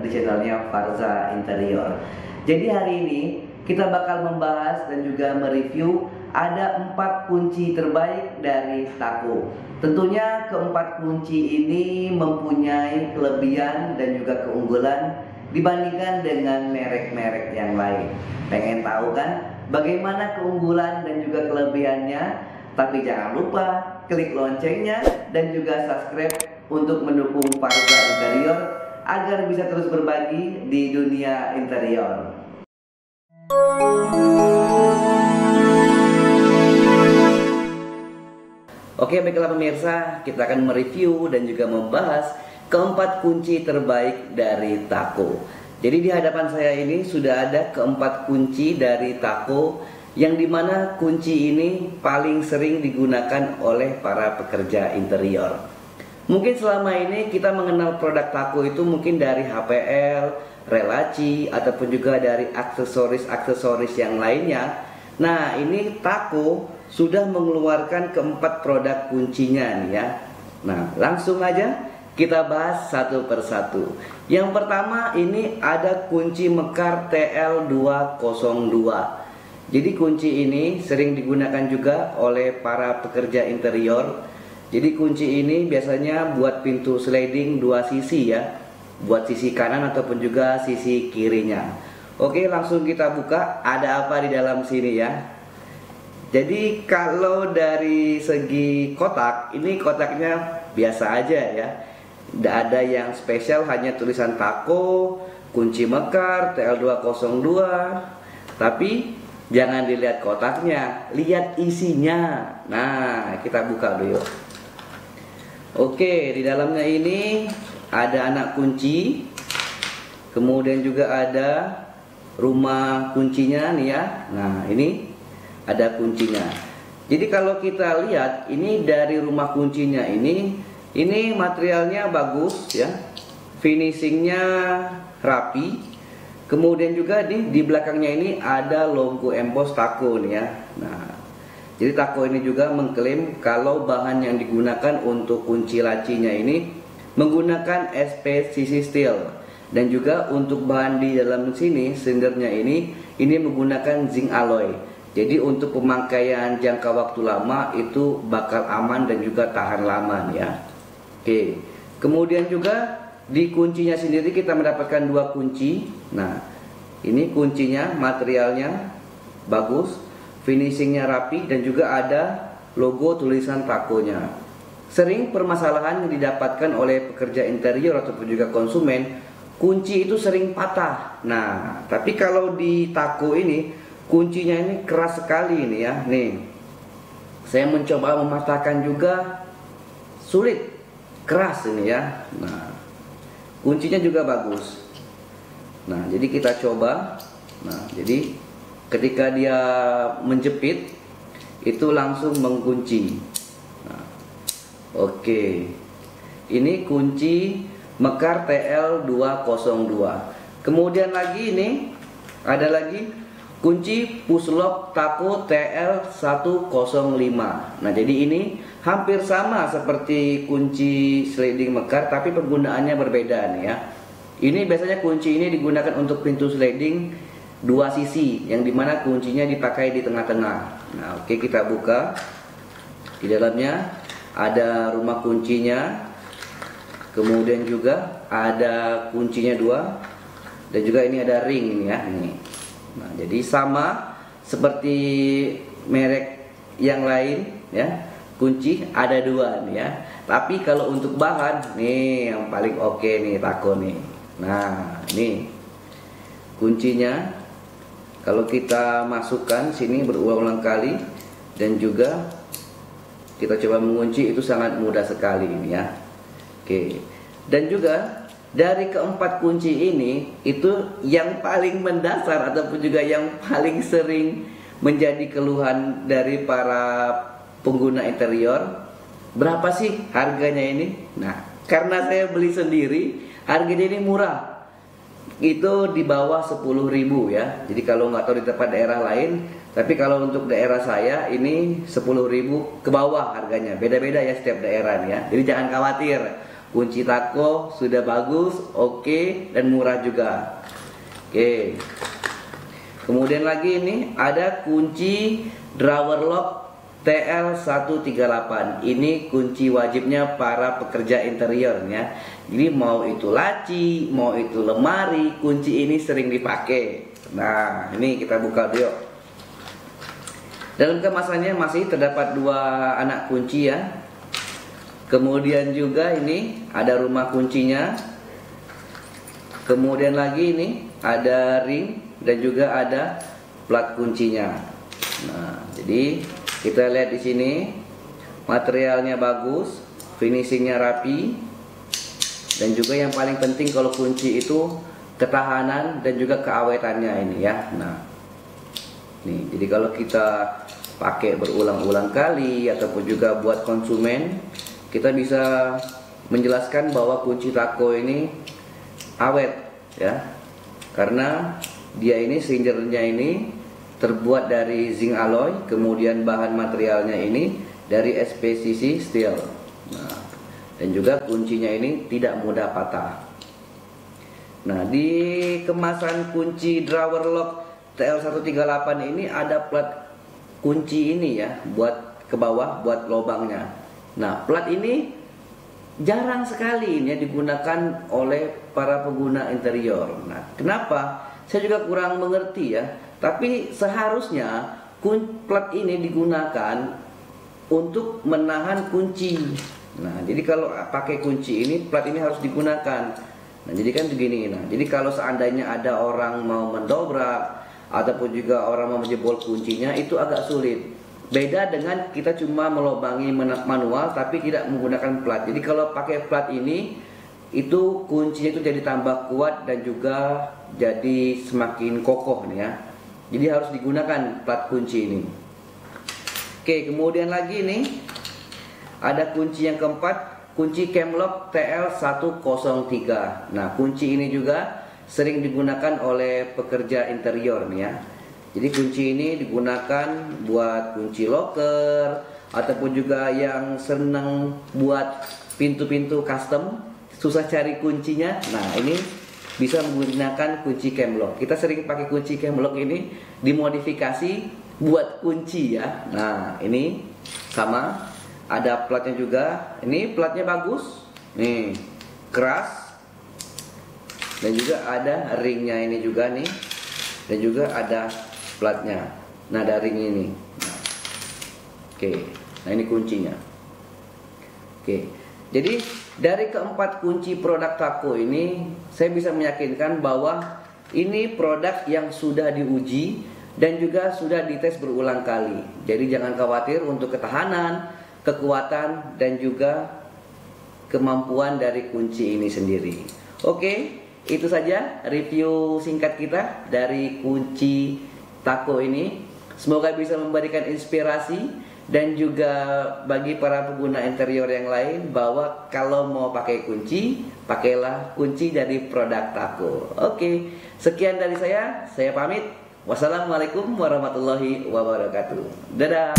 di channelnya Farza Interior. Jadi hari ini kita bakal membahas dan juga mereview ada 4 kunci terbaik dari Taco. Tentunya keempat kunci ini mempunyai kelebihan dan juga keunggulan dibandingkan dengan merek-merek yang lain. Pengen tahu kan bagaimana keunggulan dan juga kelebihannya? Tapi jangan lupa klik loncengnya dan juga subscribe untuk mendukung Farza Interior agar bisa terus berbagi di dunia interior. Oke, baiklah pemirsa, kita akan mereview dan juga membahas keempat kunci terbaik dari Taco. Jadi di hadapan saya ini sudah ada keempat kunci dari Taco, yang dimana kunci ini paling sering digunakan oleh para pekerja interior. Mungkin selama ini kita mengenal produk Taco itu mungkin dari HPL, Relaci, ataupun juga dari aksesoris-aksesoris yang lainnya. Nah, ini Taco sudah mengeluarkan keempat produk kuncinya nih ya. Nah, langsung aja kita bahas satu persatu. Yang pertama ini ada kunci mekar TL202. Jadi kunci ini sering digunakan juga oleh para pekerja interior. Jadi kunci ini biasanya buat pintu sliding 2 sisi ya, buat sisi kanan ataupun juga sisi kirinya. Oke, langsung kita buka. Ada apa di dalam sini ya? Jadi kalau dari segi kotak, ini kotaknya biasa aja ya. Tidak ada yang spesial, hanya tulisan Taco, kunci mekar TL202. Tapi jangan dilihat kotaknya, lihat isinya. Nah, kita buka dulu. Oke, di dalamnya ini ada anak kunci. Kemudian juga ada rumah kuncinya nih ya. Nah, ini ada kuncinya. Jadi kalau kita lihat ini dari rumah kuncinya ini materialnya bagus ya. Finishingnya rapi. Kemudian juga di belakangnya ini ada logo emboss Taco nih ya. Nah, jadi Taco ini juga mengklaim kalau bahan yang digunakan untuk kunci lacinya ini menggunakan SPCC steel, dan juga untuk bahan di dalam sini sendernya ini menggunakan zinc alloy. Jadi untuk pemakaian jangka waktu lama itu bakal aman dan juga tahan lama nih ya. Oke. Kemudian juga di kuncinya sendiri kita mendapatkan 2 kunci. Nah, ini kuncinya, materialnya bagus, finishingnya rapi, dan juga ada logo tulisan Taco-nya. Sering permasalahan yang didapatkan oleh pekerja interior ataupun juga konsumen, kunci itu sering patah. Nah, tapi kalau di Taco ini kuncinya ini keras sekali ini ya. Nih, saya mencoba mematahkan juga sulit, keras ini ya. Nah, kuncinya juga bagus. Nah, jadi kita coba. Nah, jadi ketika dia menjepit itu langsung mengunci. Nah, oke. Ini kunci mekar TL202. Kemudian lagi ini ada lagi kunci push lock Taco TL105. Nah, jadi ini hampir sama seperti kunci sliding mekar, tapi penggunaannya berbeda nih ya. Ini biasanya kunci ini digunakan untuk pintu sliding 2 sisi, yang dimana kuncinya dipakai di tengah-tengah. Nah, oke, kita buka. Di dalamnya ada rumah kuncinya. Kemudian juga ada kuncinya 2, dan juga ini ada ring ini ya. Ini. Nah, jadi sama seperti merek yang lain ya. Kunci ada 2 nih ya. Tapi kalau untuk bahan nih yang paling oke nih Taco nih. Nah, ini kuncinya. Kalau kita masukkan sini berulang-ulang kali dan juga kita coba mengunci, itu sangat mudah sekali ini ya. Oke. Dan juga dari keempat kunci ini itu yang paling mendasar ataupun juga yang paling sering menjadi keluhan dari para pengguna interior, berapa sih harganya ini? Nah, karena saya beli sendiri, harganya ini murah. Itu di bawah 10.000 ya. Jadi kalau nggak tahu di tempat daerah lain, tapi kalau untuk daerah saya ini 10.000 ke bawah harganya. Beda-beda ya setiap daerah nih ya. Jadi jangan khawatir Kunci Taco sudah bagus, oke, dan murah juga. Oke. Kemudian lagi ini ada kunci drawer lock TL138. Ini kunci wajibnya para pekerja interior ya. Jadi mau itu laci, mau itu lemari, kunci ini sering dipakai. Nah, ini kita buka dulu. Dalam kemasannya masih terdapat 2 anak kunci ya. Kemudian juga ini ada rumah kuncinya. Kemudian lagi ini ada ring dan juga ada plat kuncinya. Nah, jadi kita lihat di sini materialnya bagus, finishingnya rapi, dan juga yang paling penting kalau kunci itu ketahanan dan juga keawetannya ini ya. Nah, nih, jadi kalau kita pakai berulang-ulang kali ataupun juga buat konsumen, kita bisa menjelaskan bahwa kunci Taco ini awet ya, karena dia ini singernya ini terbuat dari zinc alloy, kemudian bahan materialnya ini dari SPCC steel. Nah, dan juga kuncinya ini tidak mudah patah. Nah, di kemasan kunci drawer lock TL138 ini ada plat kunci ini ya, buat ke bawah, buat lubangnya. Nah, plat ini jarang sekali ini digunakan oleh para pengguna interior. Nah, kenapa? Saya juga kurang mengerti ya. Tapi seharusnya plat ini digunakan untuk menahan kunci. Nah, jadi kalau pakai kunci ini, plat ini harus digunakan. Nah, jadi kan begini. Nah, jadi kalau seandainya ada orang mau mendobrak ataupun juga orang mau menjebol kuncinya, itu agak sulit. Beda dengan kita cuma melobangi manual tapi tidak menggunakan plat. Jadi kalau pakai plat ini, itu kuncinya itu jadi tambah kuat dan juga jadi semakin kokoh nih ya. Jadi harus digunakan plat kunci ini. Oke, kemudian lagi nih ada kunci yang keempat, kunci Camlock TL103. Nah, kunci ini juga sering digunakan oleh pekerja interior nih ya. Jadi kunci ini digunakan buat kunci locker ataupun juga yang senang buat pintu-pintu custom, susah cari kuncinya. Nah, ini bisa menggunakan kunci Camlock. Kita sering pakai kunci Camlock ini dimodifikasi buat kunci ya. Nah, ini sama, ada platnya juga. Ini platnya bagus, nih keras, dan juga ada ringnya ini juga nih, dan juga ada platnya. Nah, ada ring ini. Nah, oke, nah ini kuncinya. Oke, jadi dari keempat kunci produk Taco ini, saya bisa meyakinkan bahwa ini produk yang sudah diuji dan juga sudah dites berulang kali. Jadi jangan khawatir untuk ketahanan, kekuatan, dan juga kemampuan dari kunci ini sendiri. Oke, itu saja review singkat kita dari kunci Taco ini. Semoga bisa memberikan inspirasi dan juga bagi para pengguna interior yang lain bahwa kalau mau pakai kunci, pakailah kunci dari produk Taco. Oke, sekian dari saya pamit. Wassalamualaikum warahmatullahi wabarakatuh. Dadah.